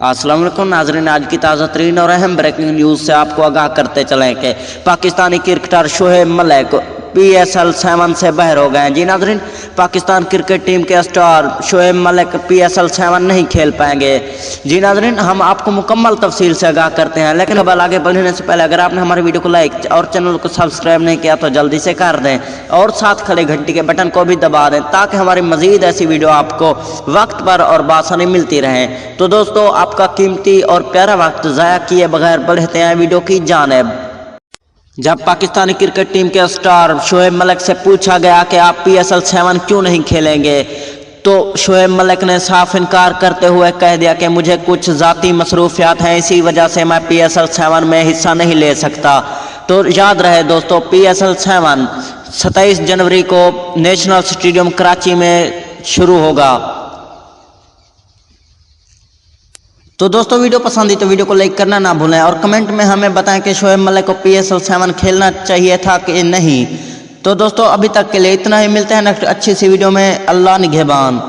अस्सलाम वालेकुम नाज़रीन, आज की ताज़ा तरीन और अहम ब्रेकिंग न्यूज़ से आपको आगाह करते चलें कि पाकिस्तानी क्रिकेटर शोएब मलिक PSL 7 से बाहर हो गए हैं। जी नाज़रीन, पाकिस्तान क्रिकेट टीम के स्टार शोएब मलिक PSL 7 नहीं खेल पाएंगे। जी नाज़रीन, हम आपको मुकम्मल तफसील से आगाह करते हैं, लेकिन अब आगे बढ़ने से पहले अगर आपने हमारे वीडियो को लाइक और चैनल को सब्सक्राइब नहीं किया तो जल्दी से कर दें और साथ खड़े घंटी के बटन को भी दबा दें ताकि हमारी मज़ीद ऐसी वीडियो आपको वक्त पर और बासानी मिलती रहे। तो दोस्तों, आपका कीमती और प्यारा वक्त ज़ाया किए बगैर बढ़ते हैं वीडियो की जानिब। जब पाकिस्तानी क्रिकेट टीम के स्टार शोएब मलिक से पूछा गया कि आप PSL 7 क्यों नहीं खेलेंगे, तो शोएब मलिक ने साफ इनकार करते हुए कह दिया कि मुझे कुछ ज़ाती मसरूफियात हैं, इसी वजह से मैं PSL 7 में हिस्सा नहीं ले सकता। तो याद रहे दोस्तों, PSL 7 27 जनवरी को नेशनल स्टेडियम कराची में शुरू होगा। तो दोस्तों, वीडियो पसंद आई तो वीडियो को लाइक करना ना भूलें और कमेंट में हमें बताएं कि शोएब मलिक को PSL 7 खेलना चाहिए था कि नहीं। तो दोस्तों, अभी तक के लिए इतना ही, मिलते हैं नेक्स्ट अच्छी सी वीडियो में। अल्लाह निगहबान।